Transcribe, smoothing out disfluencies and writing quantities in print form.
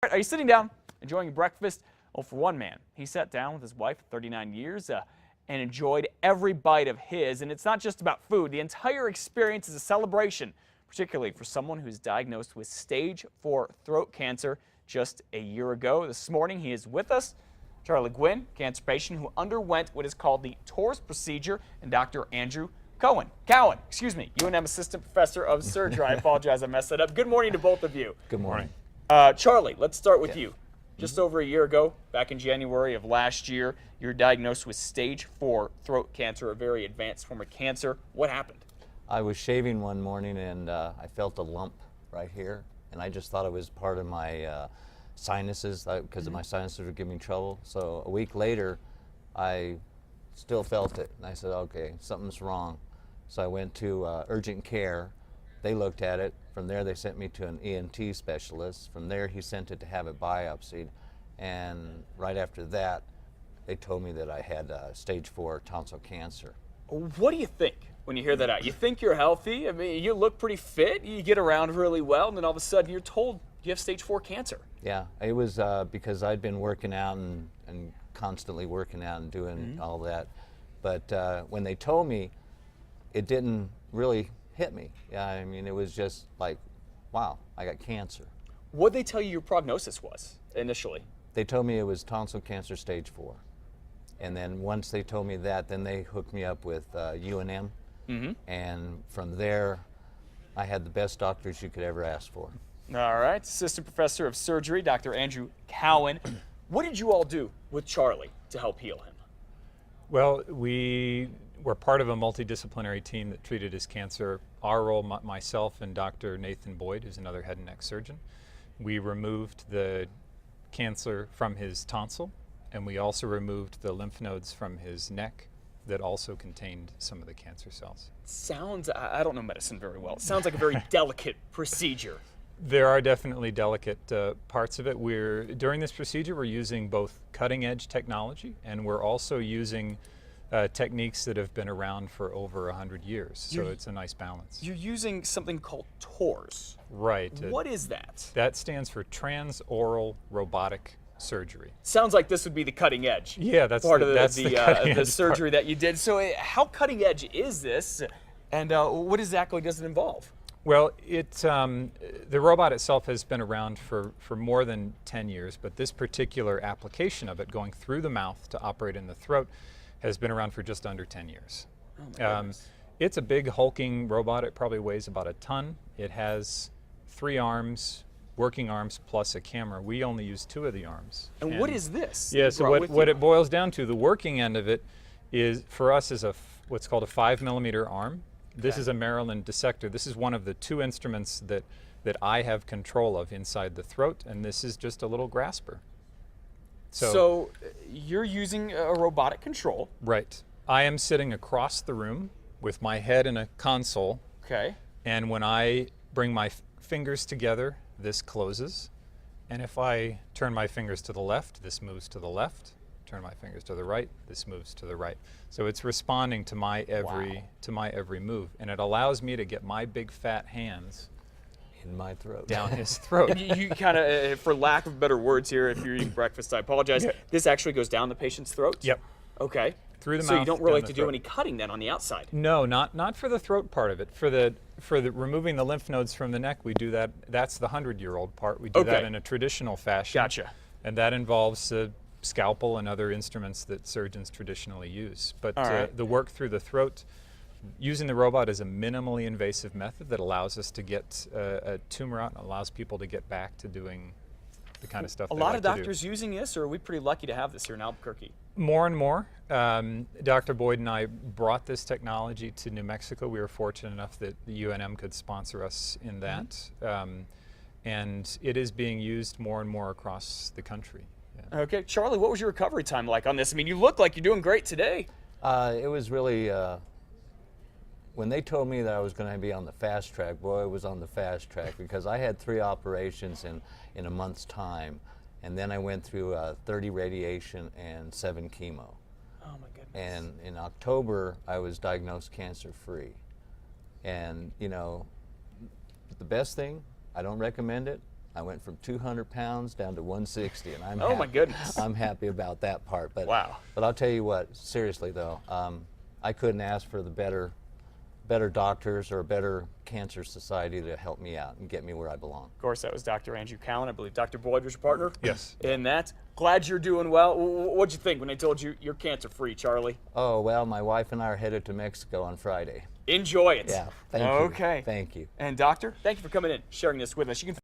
right, are you sitting down, enjoying your breakfast? Well, for one man, he sat down with his wife of 39 years and enjoyed every bite of his. And it's not just about food. The entire experience is a celebration, particularly for someone who's diagnosed with stage 4 throat cancer just a year ago. This morning, he is with us. Charlie Gwynn, cancer patient who underwent what is called the TORS procedure, and Dr. Andrew Cowan, UNM Assistant Professor of Surgery. I apologize, I messed that up. Good morning to both of you. Good morning. Charlie, let's start with you. Just over a year ago, back in January of last year, you were diagnosed with stage 4 throat cancer, a very advanced form of cancer. What happened? I was shaving one morning and I felt a lump right here, and I just thought it was part of my sinuses because my sinuses were giving me trouble. So a week later, I still felt it, and I said, okay, something's wrong. So I went to urgent care. They looked at it. From there, they sent me to an ENT specialist. From there, he sent it to have it biopsied. And right after that, they told me that I had stage 4 tonsil cancer. What do you think when you hear that out? You think you're healthy? I mean, you look pretty fit. You get around really well, and then all of a sudden you're told you have stage 4 cancer. Yeah, it was because I'd been working out and constantly working out and doing all that. But when they told me, it didn't really hit me. Yeah, I mean, it was just like, wow, I got cancer. What did they tell you your prognosis was initially? They told me it was tonsil cancer stage 4. And then once they told me that, then they hooked me up with UNM. And from there, I had the best doctors you could ever ask for. All right, Assistant Professor of Surgery, Dr. Andrew Cowan. What did you all do with Charlie to help heal him? Well, we were part of a multidisciplinary team that treated his cancer. Our role, myself and Dr. Nathan Boyd, who's another head and neck surgeon, we removed the cancer from his tonsil, and we also removed the lymph nodes from his neck that also contained some of the cancer cells. Sounds, I don't know medicine very well. It sounds like a very delicate procedure. There are definitely delicate parts of it. During this procedure, we're using both cutting-edge technology, and we're also using techniques that have been around for over 100 years. So it's a nice balance. You're using something called TORS. Right. What is that? That stands for transoral robotic surgery. Sounds like this would be the cutting edge. Yeah, that's part of the surgery that you did. So how cutting edge is this, and what exactly does it involve? Well, the robot itself has been around for more than 10 years, but this particular application of it going through the mouth to operate in the throat has been around for just under 10 years. Oh my goodness. It's a big hulking robot. It probably weighs about a ton. It has 3 arms, working arms plus a camera. We only use 2 of the arms. And what is this? Yeah, so what it boils down to, the working end of it is, for us, is what's called a 5mm arm. This is a Maryland dissector. This is one of the 2 instruments that I have control of inside the throat, and this is just a little grasper. So you're using a robotic control. Right. I am sitting across the room with my head in a console. Okay. And when I bring my fingers together, this closes. And if I turn my fingers to the left, this moves to the left. Turn my fingers to the right, this moves to the right. So it's responding to my every move, and it allows me to get my big fat hands in my throat. Down his throat. You kind of, for lack of better words here, if you're eating breakfast, I apologize. Yeah. This actually goes down the patient's throat? Yep. Okay. Through the mouth. So you don't really have to do any cutting then on the outside? No, not for the throat part of it. For the removing the lymph nodes from the neck, we do that. That's the 100-year-old part. We do that in a traditional fashion. Gotcha. And that involves a scalpel and other instruments that surgeons traditionally use. But the work through the throat, using the robot is a minimally invasive method that allows us to get a tumor out and allows people to get back to doing the kind of stuff they like to do. A lot of doctors using this, or are we pretty lucky to have this here in Albuquerque? More and more. Dr. Boyd and I brought this technology to New Mexico. We were fortunate enough that the UNM could sponsor us in that. And it is being used more and more across the country. Yeah. Okay, Charlie, what was your recovery time like on this? I mean, you look like you're doing great today. It was really, when they told me that I was going to be on the fast track, boy, it was on the fast track, because I had 3 operations in a month's time, and then I went through 30 radiation and 7 chemo. Oh my goodness. And in October, I was diagnosed cancer-free. And, you know, the best thing, I don't recommend it. I went from 200 pounds down to 160, and I'm Oh, happy. my goodness. I'm happy about that part. But Wow. But I'll tell you what, seriously though, I couldn't ask for the better doctors or a better cancer society to help me out and get me where I belong. Of course, that was Dr. Andrew Cowan. I believe Dr. Boyd was your partner? Yes. In that. Glad you're doing well. What'd you think when they told you you're cancer-free, Charlie? Oh, well, my wife and I are headed to Mexico on Friday. Enjoy it. Yeah, thank you. Okay. Thank you. And doctor, thank you for coming in, sharing this with us. You can